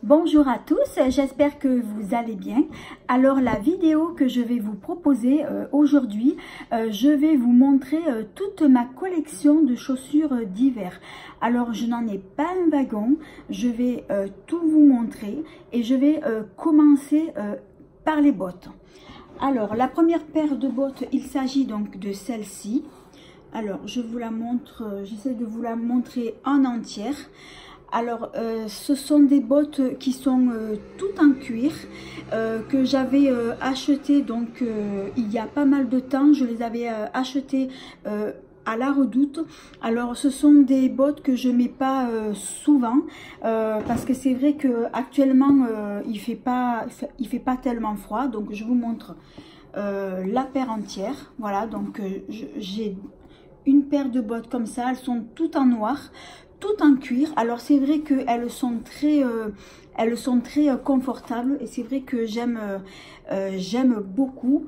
Bonjour à tous, j'espère que vous allez bien. Alors la vidéo que je vais vous proposer aujourd'hui, je vais vous montrer toute ma collection de chaussures d'hiver. Alors je n'en ai pas un wagon, je vais tout vous montrer et je vais commencer par les bottes. Alors la première paire de bottes, il s'agit donc de celle-ci. Alors je vous la montre, j'essaie de vous la montrer en entière. Alors ce sont des bottes qui sont toutes en cuir que j'avais achetées donc il y a pas mal de temps. Je les avais achetées à la Redoute. Alors ce sont des bottes que je mets pas souvent parce que c'est vrai que actuellement il fait pas tellement froid. Donc je vous montre la paire entière. Voilà, donc j'ai une paire de bottes comme ça, elles sont toutes en noir, tout en cuir. Alors c'est vrai qu'elles sont très confortables et c'est vrai que j'aime beaucoup.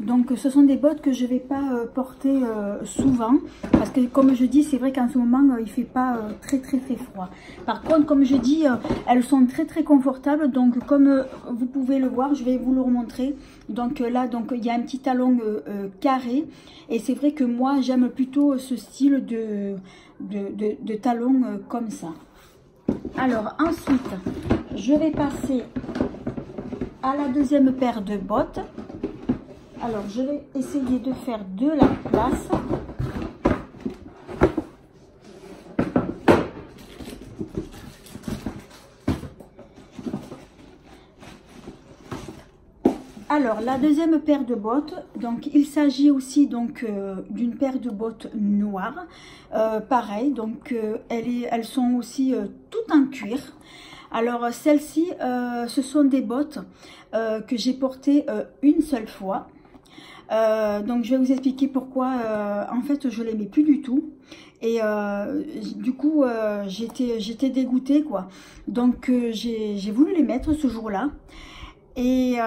Donc ce sont des bottes que je vais pas porter souvent parce que comme je dis, c'est vrai qu'en ce moment il fait pas très froid. Par contre, comme je dis, elles sont très confortables. Donc comme vous pouvez le voir, je vais vous le remontrer. Donc là, donc il y a un petit talon carré et c'est vrai que moi j'aime plutôt ce style de talons comme ça. Alors ensuite, je vais passer à la deuxième paire de bottes. Alors je vais essayer de faire de la place. Alors la deuxième paire de bottes, donc il s'agit aussi donc d'une paire de bottes noires, pareil, donc elles sont aussi toutes en cuir. Alors celles-ci, ce sont des bottes que j'ai portées une seule fois. Donc je vais vous expliquer pourquoi en fait je les mets plus du tout. Et du coup j'étais dégoûtée quoi. Donc j'ai voulu les mettre ce jour-là. Et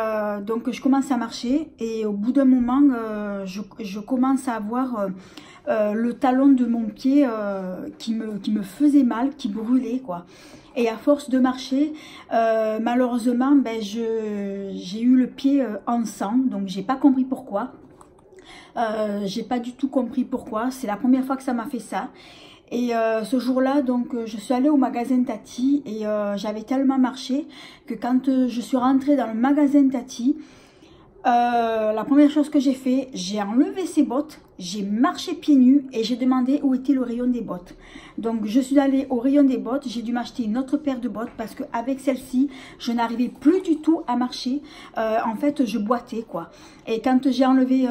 donc je commence à marcher et au bout d'un moment je commence à avoir le talon de mon pied qui me faisait mal, qui brûlait quoi. Et à force de marcher, malheureusement j'ai eu le pied en sang, donc j'ai pas compris pourquoi. J'ai pas du tout compris pourquoi, c'est la première fois que ça m'a fait ça. Et ce jour-là, donc je suis allée au magasin Tati et j'avais tellement marché que quand je suis rentrée dans le magasin Tati, la première chose que j'ai fait, j'ai enlevé ces bottes, j'ai marché pieds nus et j'ai demandé où était le rayon des bottes. Donc je suis allée au rayon des bottes, j'ai dû m'acheter une autre paire de bottes parce qu'avec celle-ci, je n'arrivais plus du tout à marcher. En fait, je boitais quoi. Et quand j'ai enlevé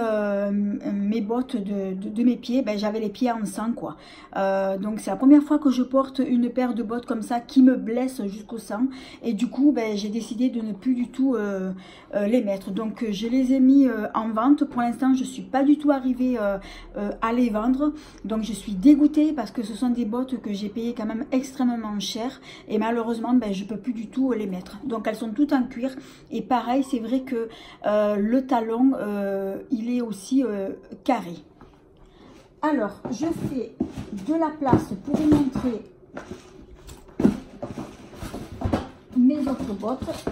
mes bottes de mes pieds, j'avais les pieds en sang quoi. Donc c'est la première fois que je porte une paire de bottes comme ça qui me blesse jusqu'au sang. Et du coup, j'ai décidé de ne plus du tout les mettre. Donc je les ai mis en vente. Pour l'instant, je suis pas du tout arrivée à les vendre. Donc je suis dégoûtée parce que ce sont des bottes que j'ai payées quand même extrêmement cher. Et malheureusement, je peux plus du tout les mettre. Donc elles sont toutes en cuir. Et pareil, c'est vrai que le talon, il est aussi carré. Alors, je fais de la place pour vous montrer mes autres bottes.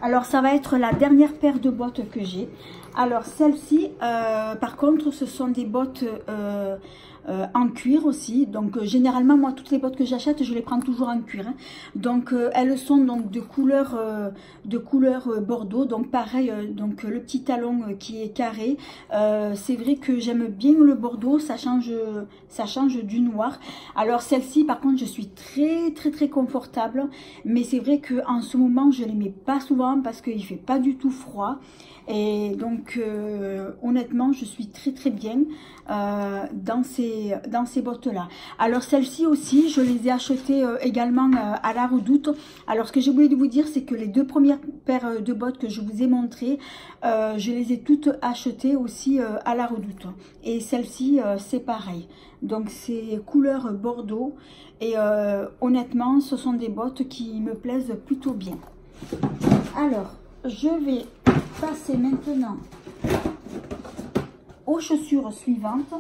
Alors, ça va être la dernière paire de bottes que j'ai. Alors, celle-ci, par contre, ce sont des bottes en cuir aussi. Donc, généralement, moi, toutes les bottes que j'achète, je les prends toujours en cuir. Hein. Donc, elles sont donc de couleur bordeaux. Donc, pareil, donc le petit talon qui est carré. C'est vrai que j'aime bien le bordeaux. Ça change du noir. Alors, celle-ci, par contre, je suis très confortable. Mais c'est vrai qu'en ce moment, je les mets pas souvent parce qu'il fait pas du tout froid. Et donc honnêtement je suis très bien dans ces bottes là. Alors celles-ci aussi je les ai achetées également à la Redoute. Alors ce que j'ai oublié de vous dire, c'est que les deux premières paires de bottes que je vous ai montrées, je les ai toutes achetées aussi à la Redoute. Et celle-ci c'est pareil, donc c'est couleur bordeaux et honnêtement ce sont des bottes qui me plaisent plutôt bien. Alors je vais passer maintenant aux chaussures suivantes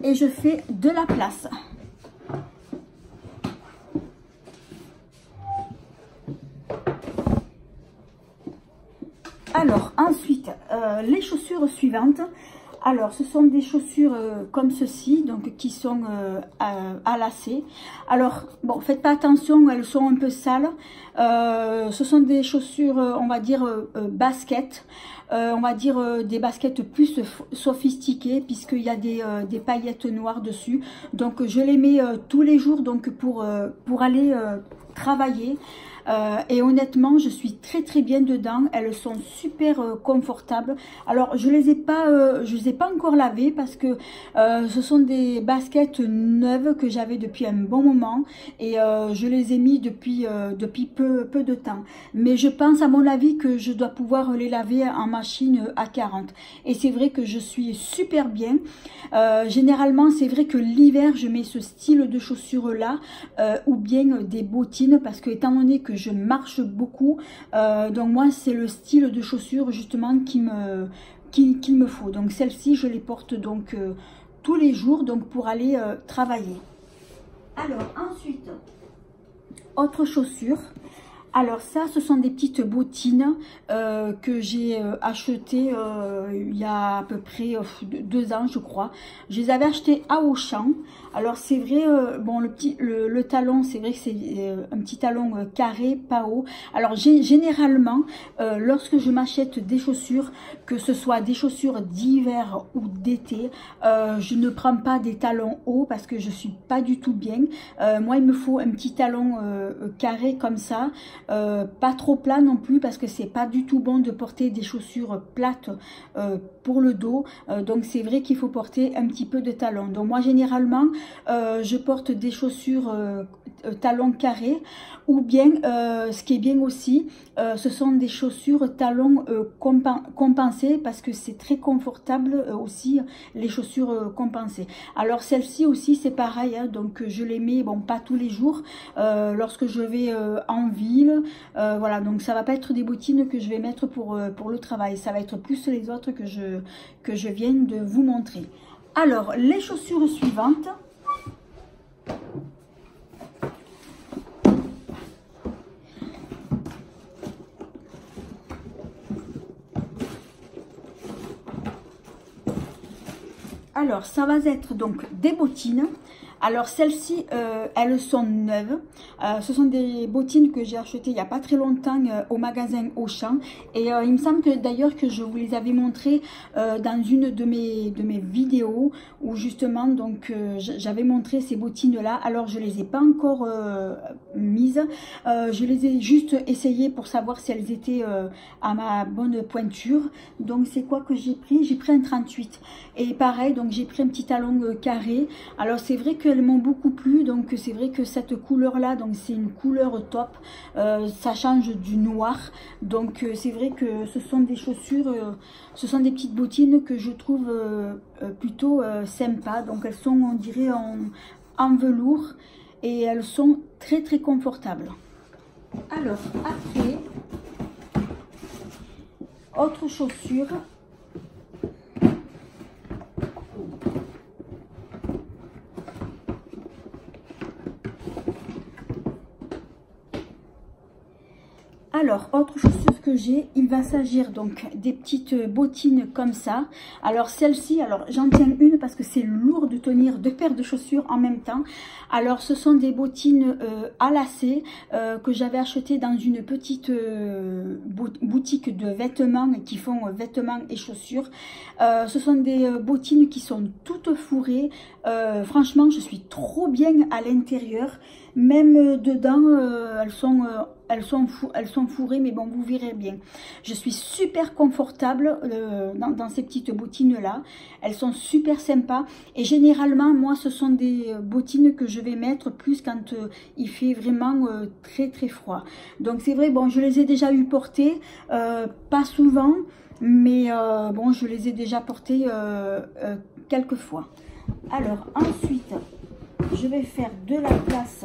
et je fais de la place. Alors ensuite, les chaussures suivantes. Alors, ce sont des chaussures comme ceci, donc qui sont à lacets. Alors, bon, faites pas attention, elles sont un peu sales. Ce sont des chaussures, on va dire, baskets. On va dire des baskets plus sophistiquées, puisqu'il y a des paillettes noires dessus. Donc, je les mets tous les jours donc pour aller travailler. Et honnêtement, je suis très bien dedans. Elles sont super confortables. Alors, je les ai pas encore lavées parce que ce sont des baskets neuves que j'avais depuis un bon moment et je les ai mis depuis peu de temps. Mais je pense, à mon avis, que je dois pouvoir les laver en machine à 40. Et c'est vrai que je suis super bien. Généralement, c'est vrai que l'hiver, je mets ce style de chaussures là ou bien des bottines parce que étant donné que je marche beaucoup, donc moi c'est le style de chaussures justement qu'il me faut. Donc celles-ci je les porte donc tous les jours donc pour aller travailler. Alors ensuite, autre chaussure. Alors ça, ce sont des petites bottines que j'ai achetées il y a à peu près 2 ans, je crois. Je les avais achetées à Auchan. Alors c'est vrai, bon le talon, c'est vrai que c'est un petit talon carré, pas haut. Alors généralement, lorsque je m'achète des chaussures, que ce soit des chaussures d'hiver ou d'été, je ne prends pas des talons hauts parce que je suis pas du tout bien. Moi, il me faut un petit talon carré comme ça. Pas trop plat non plus parce que c'est pas du tout bon de porter des chaussures plates pour le dos, donc c'est vrai qu'il faut porter un petit peu de talons. Donc moi généralement je porte des chaussures talons carrés ou bien ce qui est bien aussi, ce sont des chaussures talons compensés parce que c'est très confortable aussi les chaussures compensées. Alors celle-ci aussi c'est pareil, hein, donc je les mets, bon pas tous les jours, lorsque je vais en ville, voilà, donc ça va pas être des bottines que je vais mettre pour le travail, ça va être plus les autres que je viens de vous montrer. Alors les chaussures suivantes. Alors ça va être donc des bottines. Alors celles-ci, elles sont neuves. Ce sont des bottines que j'ai achetées il n'y a pas très longtemps au magasin Auchan. Et il me semble que d'ailleurs que je vous les avais montrées dans une de mes vidéos où justement donc j'avais montré ces bottines-là. Alors je les ai pas encore mises. Je les ai juste essayées pour savoir si elles étaient à ma bonne pointure. Donc c'est quoi que j'ai pris? J'ai pris un 38. Et pareil, donc j'ai pris un petit talon carré. Alors c'est vrai qu'elles m'ont beaucoup plu, donc c'est vrai que cette couleur là, donc c'est une couleur top, ça change du noir, donc c'est vrai que ce sont des chaussures, ce sont des petites bottines que je trouve plutôt sympas. Donc elles sont, on dirait, en velours et elles sont très confortables. Alors après, autre chaussure. Alors, autre chaussure que j'ai, il va s'agir donc des petites bottines comme ça. Alors celle-ci, alors j'en tiens une parce que c'est lourd de tenir 2 paires de chaussures en même temps. Alors ce sont des bottines à lacets que j'avais achetées dans une petite boutique de vêtements qui font vêtements et chaussures. Ce sont des bottines qui sont toutes fourrées. Franchement, je suis trop bien à l'intérieur. Même dedans, elles sont fourrées, mais bon, vous verrez bien. Je suis super confortable dans ces petites bottines là. Elles sont super sympas. Et généralement, moi, ce sont des bottines que je vais mettre plus quand il fait vraiment très froid. Donc c'est vrai, bon, je les ai déjà eu portées, pas souvent, mais bon, je les ai déjà portées quelques fois. Alors ensuite, je vais faire de la place.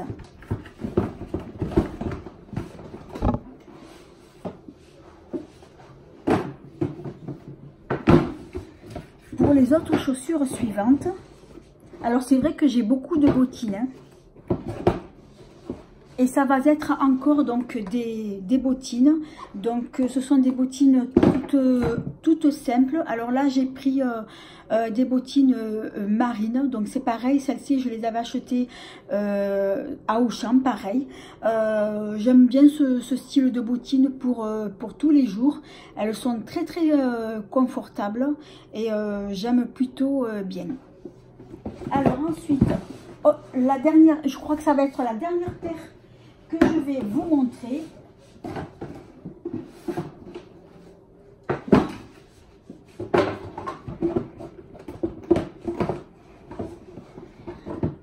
pour les autres chaussures suivantes, alors c'est vrai que j'ai beaucoup de bottines, hein. Et ça va être encore donc des bottines. Donc ce sont des bottines toutes simples. Alors là j'ai pris des bottines marines. Donc c'est pareil, celles-ci je les avais achetées à Auchan, pareil. J'aime bien ce style de bottines pour tous les jours. Elles sont très confortables et j'aime plutôt bien. Alors ensuite, oh, la dernière, je crois que ça va être la dernière paire que je vais vous montrer.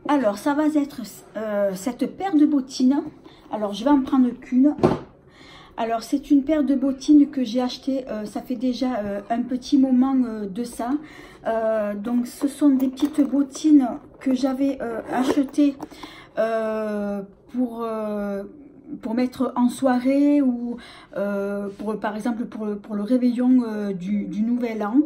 Alors ça va être cette paire de bottines. Alors je vais en prendre qu'une. Alors c'est une paire de bottines que j'ai achetée, ça fait déjà un petit moment de ça. Donc ce sont des petites bottines que j'avais achetées pour mettre en soirée ou par exemple pour le réveillon du nouvel an.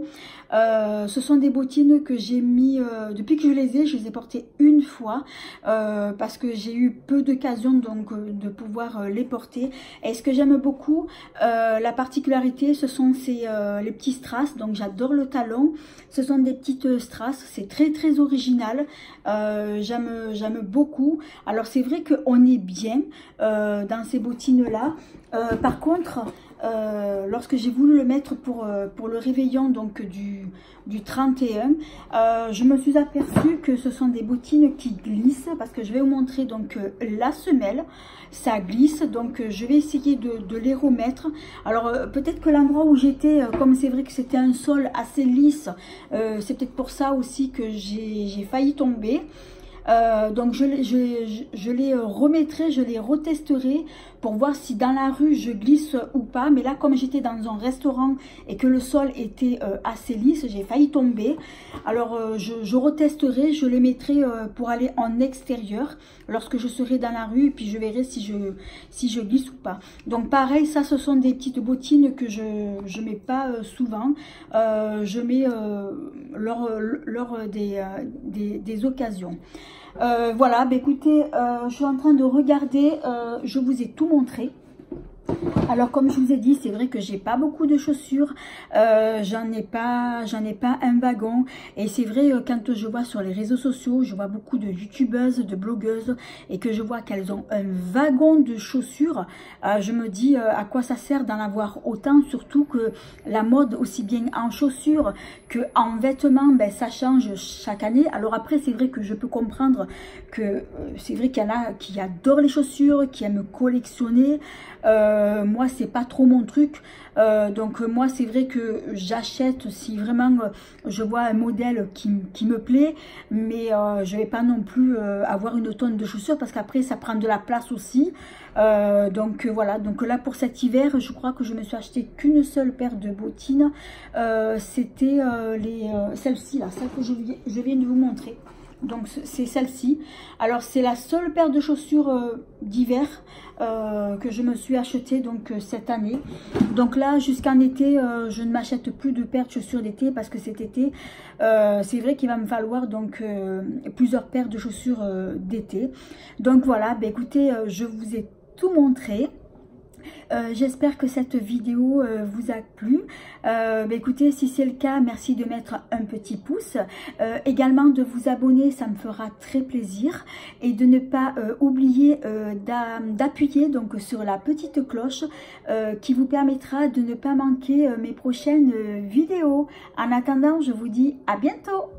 Ce sont des bottines que j'ai mis depuis que je les ai portées une fois parce que j'ai eu peu d'occasion donc de pouvoir les porter. Et ce que j'aime beaucoup, la particularité, ce sont les petits strass. Donc j'adore le talon. Ce sont des petites strass, c'est très original. J'aime beaucoup. Alors c'est vrai qu'on est bien dans ces bottines là. Par contre, lorsque j'ai voulu le mettre pour le réveillon donc du 31, je me suis aperçue que ce sont des bottines qui glissent, parce que je vais vous montrer donc la semelle, ça glisse, donc je vais essayer de les remettre. Alors peut-être que l'endroit où j'étais, comme c'est vrai que c'était un sol assez lisse, c'est peut-être pour ça aussi que j'ai failli tomber. Donc je les remettrai, je les retesterai pour voir si dans la rue je glisse ou pas. Mais là, comme j'étais dans un restaurant et que le sol était assez lisse, j'ai failli tomber. Alors je retesterai, je les mettrai pour aller en extérieur lorsque je serai dans la rue, et puis je verrai si je glisse ou pas. Donc pareil, ça ce sont des petites bottines que je mets pas souvent. Je mets lors des occasions. Voilà, bah écoutez, je suis en train de regarder, je vous ai tout montré. Alors comme je vous ai dit, c'est vrai que j'ai pas beaucoup de chaussures, j'en ai pas un wagon. Et c'est vrai, quand je vois sur les réseaux sociaux, je vois beaucoup de youtubeuses, de blogueuses, et que je vois qu'elles ont un wagon de chaussures, je me dis à quoi ça sert d'en avoir autant, surtout que la mode, aussi bien en chaussures que en vêtements, ben, ça change chaque année. Alors après, c'est vrai que je peux comprendre que c'est vrai qu'il y en a qui adorent les chaussures, qui aiment collectionner. Moi c'est pas trop mon truc, donc moi c'est vrai que j'achète si vraiment je vois un modèle qui me plaît, mais je vais pas non plus avoir une tonne de chaussures, parce qu'après ça prend de la place aussi. Donc voilà, donc là pour cet hiver, je crois que je me suis acheté qu'une seule paire de bottines. C'était celle-ci là, celle que je viens de vous montrer. Donc c'est celle-ci. Alors c'est la seule paire de chaussures d'hiver que je me suis acheté donc cette année. Donc là jusqu'en été, je ne m'achète plus de paires de chaussures d'été, parce que cet été c'est vrai qu'il va me falloir donc plusieurs paires de chaussures d'été. Donc voilà, bah, écoutez, je vous ai tout montré. J'espère que cette vidéo vous a plu. Bah écoutez, si c'est le cas, merci de mettre un petit pouce. Également de vous abonner, ça me fera très plaisir. Et de ne pas oublier d'appuyer donc sur la petite cloche qui vous permettra de ne pas manquer mes prochaines vidéos. En attendant, je vous dis à bientôt.